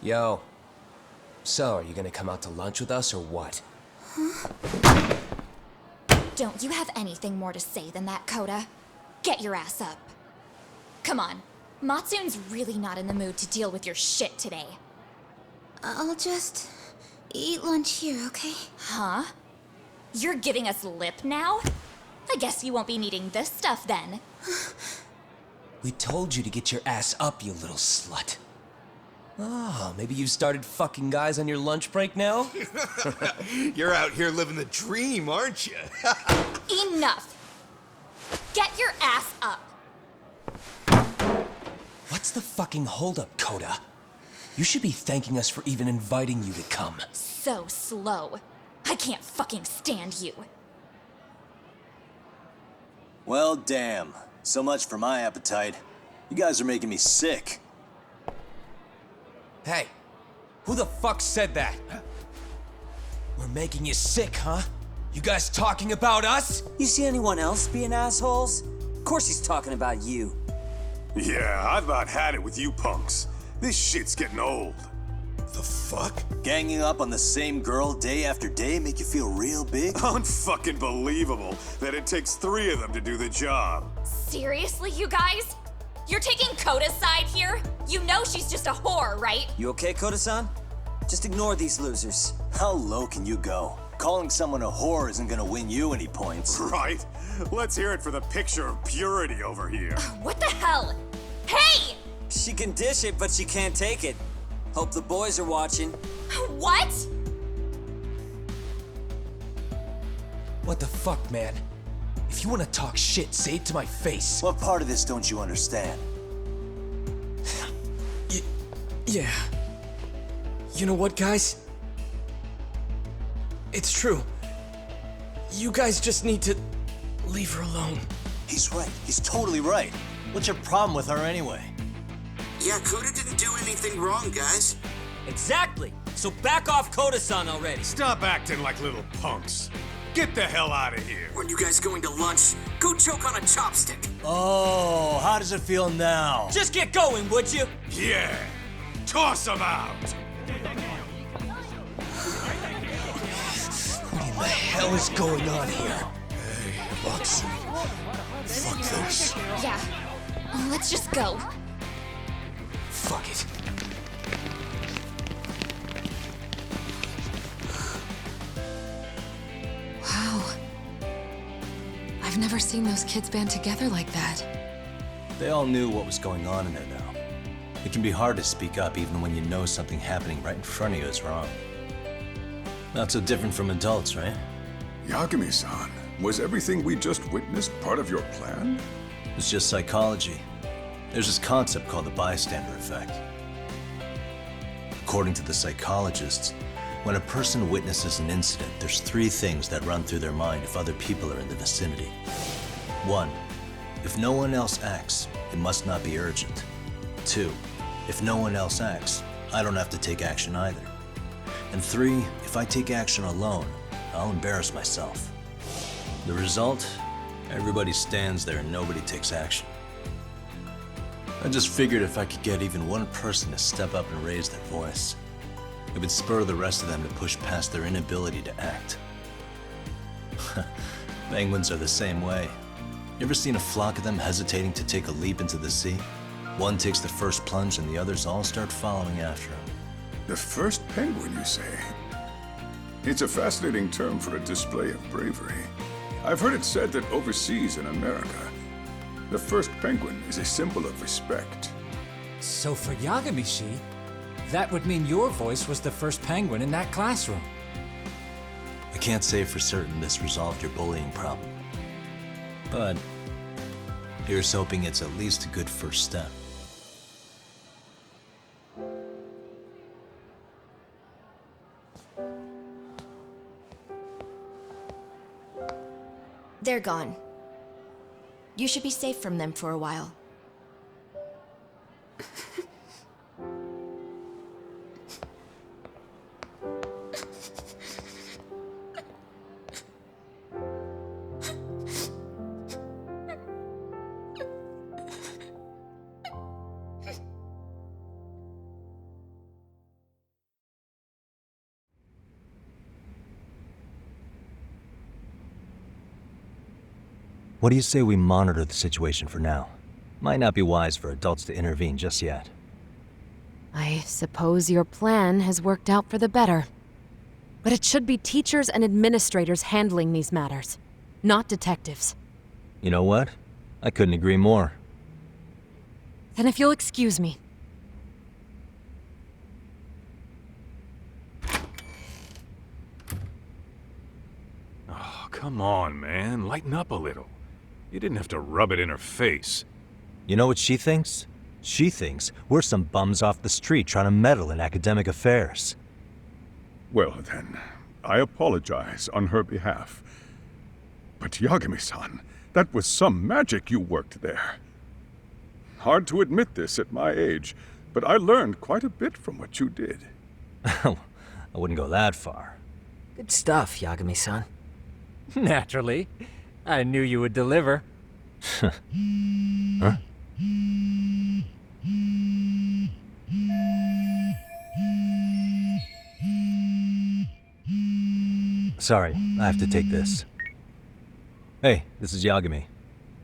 Yo. So, are you gonna come out to lunch with us or what? Don't you have anything more to say than that, Koda? Get your ass up. Come on. Matsun's really not in the mood to deal with your shit today. I'll just eat lunch here, okay? Huh? You're giving us lip now? I guess you won't be needing this stuff then. We told you to get your ass up, you little slut. Oh, maybe you've started fucking guys on your lunch break now? You're out here living the dream, aren't you? Enough! Get your ass up! What's the fucking holdup, Koda? You should be thanking us for even inviting you to come. So slow. I can't fucking stand you. Well, damn. So much for my appetite. You guys are making me sick. Hey, who the fuck said that? We're making you sick, huh? You guys talking about us? You see anyone else being assholes? Of course he's talking about you. Yeah, I've about had it with you punks. This shit's getting old. The fuck? Ganging up on the same girl day after day make you feel real big? Unfucking believable that it takes 3 of them to do the job. Seriously, you guys? You're taking Koda's side here? You know she's just a whore, right? You okay, Koda-san? Just ignore these losers. How low can you go? Calling someone a whore isn't gonna win you any points. Right? Let's hear it for the picture of purity over here. What the hell? Hey! She can dish it, but she can't take it. Hope the boys are watching. What? What the fuck, man? If you want to talk shit, say it to my face. What part of this don't you understand? Yeah. You know what, guys? It's true. You guys just need to leave her alone. He's right. He's totally right. What's your problem with her anyway? Yeah, Koda didn't do anything wrong, guys. Exactly. So back off Koda-san already. Stop acting like little punks. Get the hell out of here. Weren't you guys going to lunch? Go choke on a chopstick. Oh, how does it feel now? Just get going, would you? Yeah. Toss them out. What in the hell is going on here? Hey, Matsu. Fuck this. Yeah. Let's just go. Fuck it. Wow. I've never seen those kids band together like that. They all knew what was going on in there now. It can be hard to speak up even when you know something happening right in front of you is wrong. Not so different from adults, right? Yagami-san, was everything we just witnessed part of your plan? It's just psychology. There's this concept called the bystander effect. According to the psychologists, when a person witnesses an incident, there's 3 things that run through their mind if other people are in the vicinity. 1, if no one else acts, it must not be urgent. 2, if no one else acts, I don't have to take action either. And 3, if I take action alone, I'll embarrass myself. The result? Everybody stands there and nobody takes action. I just figured if I could get even one person to step up and raise their voice, it would spur the rest of them to push past their inability to act. Penguins are the same way. You ever seen a flock of them hesitating to take a leap into the sea? One takes the first plunge and the others all start following after him. The first penguin, you say? It's a fascinating term for a display of bravery. I've heard it said that overseas in America, the first penguin is a symbol of respect. So for Yagami-shi, that would mean your voice was the first penguin in that classroom. I can't say for certain this resolved your bullying problem. But here's hoping it's at least a good first step. They're gone. You should be safe from them for a while. What do you say we monitor the situation for now? Might not be wise for adults to intervene just yet. I suppose your plan has worked out for the better. But it should be teachers and administrators handling these matters, not detectives. You know what? I couldn't agree more. Then if you'll excuse me. Oh, come on, man. Lighten up a little. You didn't have to rub it in her face. You know what she thinks? She thinks we're some bums off the street trying to meddle in academic affairs. Well then, I apologize on her behalf. But Yagami-san, that was some magic you worked there. Hard to admit this at my age, but I learned quite a bit from what you did. I wouldn't go that far. Good stuff, Yagami-san. Naturally. I knew you would deliver. Huh? Sorry, I have to take this. Hey, this is Yagami.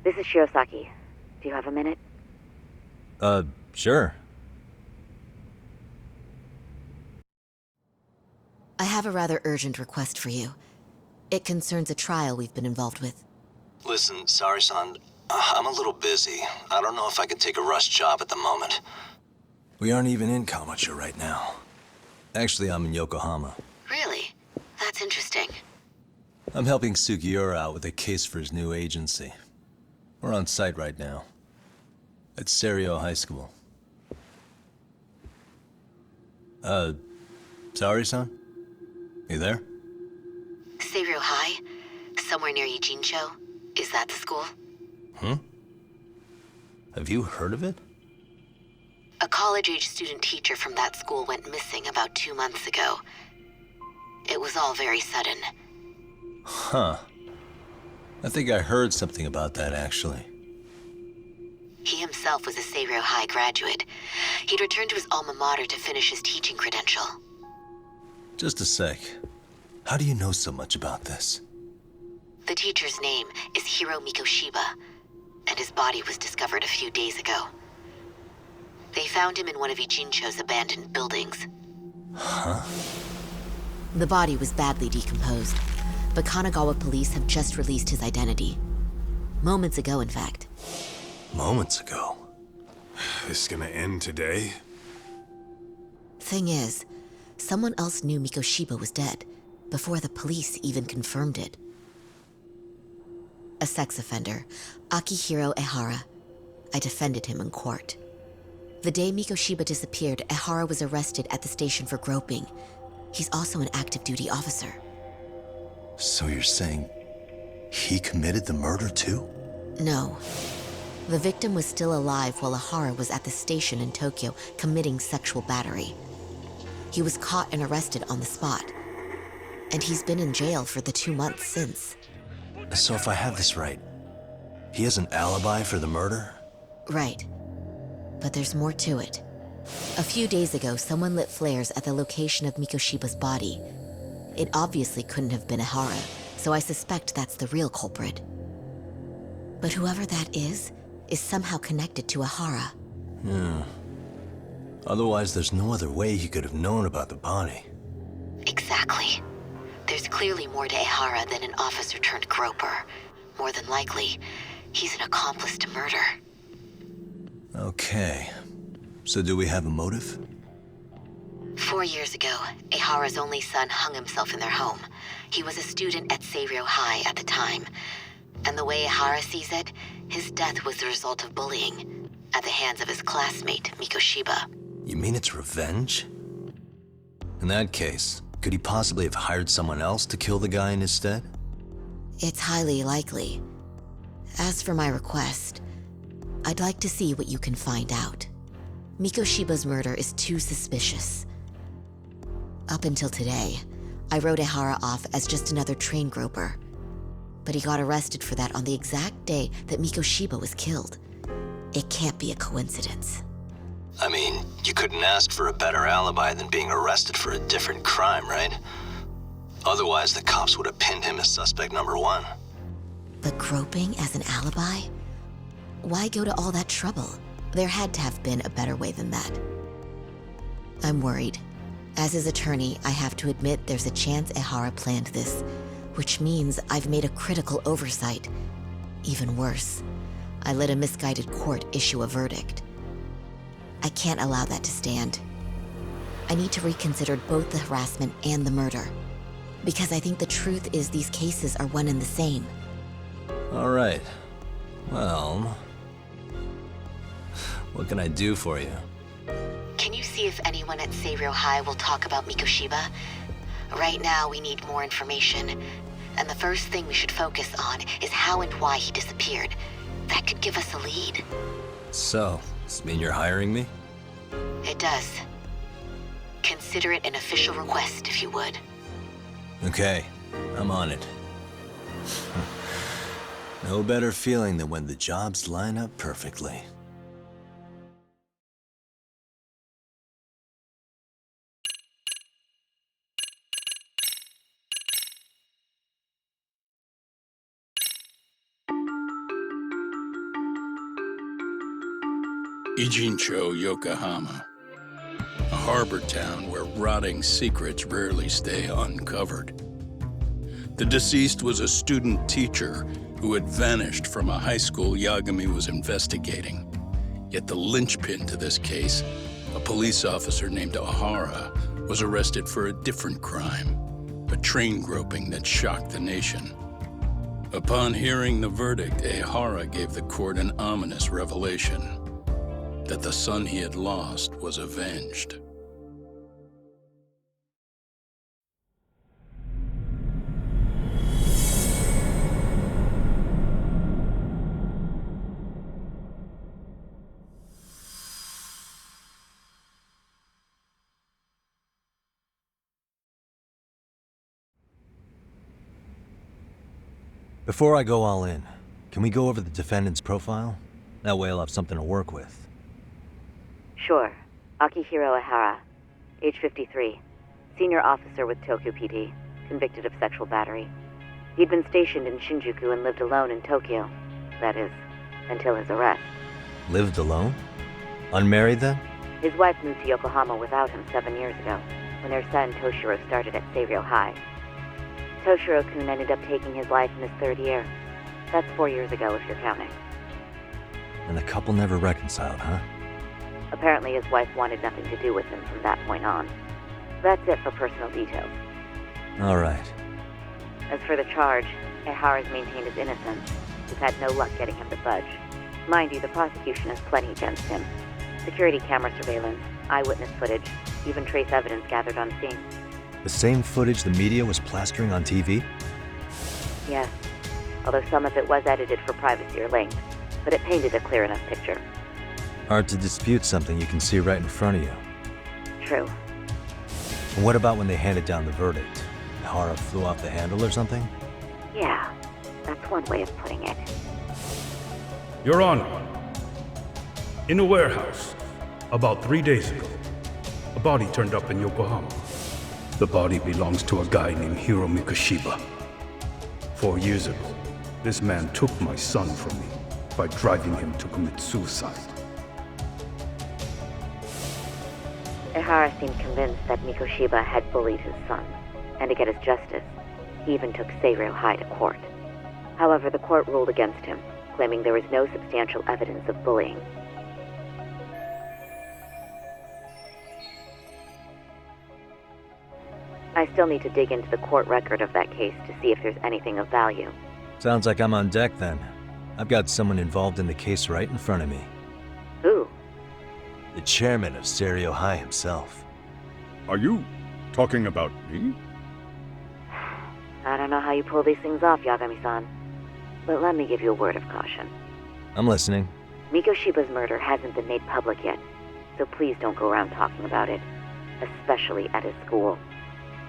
This is Shirosaki. Do you have a minute? Sure. I have a rather urgent request for you. It concerns a trial we've been involved with. Listen, Sari-san, I'm a little busy. I don't know if I can take a rush job at the moment. We aren't even in Kamucha right now. Actually, I'm in Yokohama. Really? That's interesting. I'm helping Sugiura out with a case for his new agency. We're on site right now. At Seiryo High School. Sari-san? You there? Seiryo High? Somewhere near Ijincho? Is that the school? Have you heard of it? A college-age student teacher from that school went missing about 2 months ago. It was all very sudden. Huh. I think I heard something about that, actually. He himself was a Seiryo High graduate. He'd returned to his alma mater to finish his teaching credential. Just a sec. How do you know so much about this? The teacher's name is Hiro Mikoshiba, and his body was discovered a few days ago. They found him in one of Ijincho's abandoned buildings. Huh? The body was badly decomposed, but Kanagawa police have just released his identity. Moments ago, in fact. Moments ago? This gonna end today? Thing is, someone else knew Mikoshiba was dead, before the police even confirmed it. A sex offender, Akihiro Ehara. I defended him in court. The day Mikoshiba disappeared, Ehara was arrested at the station for groping. He's also an active duty officer. So you're saying he committed the murder too? No. The victim was still alive while Ehara was at the station in Tokyo committing sexual battery. He was caught and arrested on the spot. And he's been in jail for the 2 months since. So if I have this right, he has an alibi for the murder? Right. But there's more to it. A few days ago, someone lit flares at the location of Mikoshiba's body. It obviously couldn't have been Ehara, so I suspect that's the real culprit. But whoever that is somehow connected to Ehara. Otherwise, there's no other way he could have known about the body. Exactly. There's clearly more to Ehara than an officer-turned-groper. More than likely, he's an accomplice to murder. Okay. So do we have a motive? 4 years ago, Ehara's only son hung himself in their home. He was a student at Seiryo High at the time. And the way Ehara sees it, his death was the result of bullying at the hands of his classmate, Mikoshiba. You mean it's revenge? In that case, could he possibly have hired someone else to kill the guy in his stead? It's highly likely. As for my request, I'd like to see what you can find out. Mikoshiba's murder is too suspicious. Up until today, I wrote Ehara off as just another train groper. But he got arrested for that on the exact day that Mikoshiba was killed. It can't be a coincidence. I mean, you couldn't ask for a better alibi than being arrested for a different crime, right? Otherwise, the cops would have pinned him as suspect number one. But groping as an alibi? Why go to all that trouble? There had to have been a better way than that. I'm worried. As his attorney, I have to admit there's a chance Ehara planned this, which means I've made a critical oversight. Even worse, I let a misguided court issue a verdict. I can't allow that to stand. I need to reconsider both the harassment and the murder, because I think the truth is these cases are one and the same. All right. Well, what can I do for you? Can you see if anyone at Seiryō High will talk about Mikoshiba? Right now, we need more information. And the first thing we should focus on is how and why he disappeared. That could give us a lead. So, does this mean you're hiring me? It does. Consider it an official request, if you would. Okay, I'm on it. No better feeling than when the jobs line up perfectly. Ijincho, Yokohama. A harbor town where rotting secrets rarely stay uncovered. The deceased was a student teacher who had vanished from a high school Yagami was investigating. Yet the linchpin to this case, a police officer named Ehara, was arrested for a different crime, a train groping that shocked the nation. Upon hearing the verdict, Ehara gave the court an ominous revelation: that the son he had lost was avenged. Before I go all in, can we go over the defendant's profile? That way I'll have something to work with. Sure. Akihiro Ehara, age 53, senior officer with Tokyo PD, convicted of sexual battery. He'd been stationed in Shinjuku and lived alone in Tokyo. That is, until his arrest. Lived alone? Unmarried then? His wife moved to Yokohama without him 7 years ago, when their son Toshiro started at Seiryō High. Toshiro-kun ended up taking his life in his 3rd year. That's 4 years ago, if you're counting. And the couple never reconciled, huh? Apparently his wife wanted nothing to do with him from that point on. That's it for personal details. All right. As for the charge, Ehara's maintained his innocence. We've had no luck getting him to budge. Mind you, the prosecution has plenty against him. Security camera surveillance, eyewitness footage, even trace evidence gathered on scene. The same footage the media was plastering on TV? Yes, although some of it was edited for privacy or length, but it painted a clear enough picture. Hard to dispute something you can see right in front of you. True. And what about when they handed down the verdict? Ehara flew off the handle or something? Yeah, that's one way of putting it. Your Honor, in a warehouse, about 3 days ago, a body turned up in Yokohama. The body belongs to a guy named Hiro Mikoshiba. 4 years ago, this man took my son from me by driving him to commit suicide. Ehara seemed convinced that Mikoshiba had bullied his son, and to get his justice, he even took Seiryō High to court. However, the court ruled against him, claiming there was no substantial evidence of bullying. I still need to dig into the court record of that case to see if there's anything of value. Sounds like I'm on deck then. I've got someone involved in the case right in front of me. Who? The chairman of Seiryō High himself. Are you talking about me? I don't know how you pull these things off, Yagami-san. But let me give you a word of caution. I'm listening. Mikoshiba's murder hasn't been made public yet, so please don't go around talking about it, especially at his school.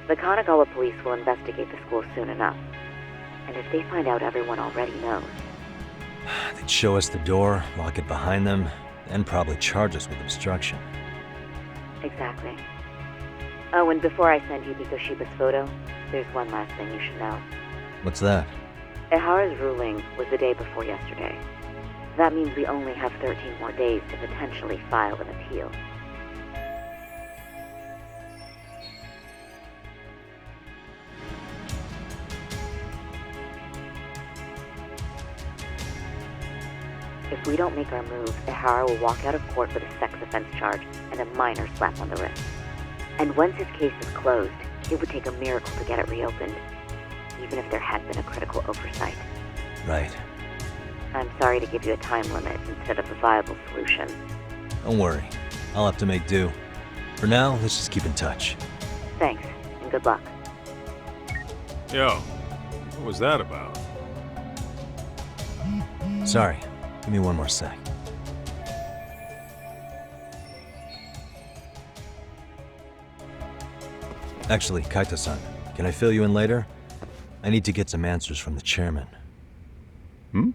The Kanagawa police will investigate the school soon enough, and if they find out everyone already knows... They'd show us the door, lock it behind them, and probably charge us with obstruction. Exactly. Oh, and before I send you Mikoshiba's photo, there's one last thing you should know. What's that? Ehara's ruling was the day before yesterday. That means we only have 13 more days to potentially file an appeal. If we don't make our move, Ehara will walk out of court with a sex offense charge and a minor slap on the wrist. And once his case is closed, it would take a miracle to get it reopened, even if there had been a critical oversight. Right. I'm sorry to give you a time limit instead of a viable solution. Don't worry. I'll have to make do. For now, let's just keep in touch. Thanks, and good luck. Yo, what was that about? Sorry. Give me one more sec. Actually, Kaito-san, can I fill you in later? I need to get some answers from the chairman. Hmm?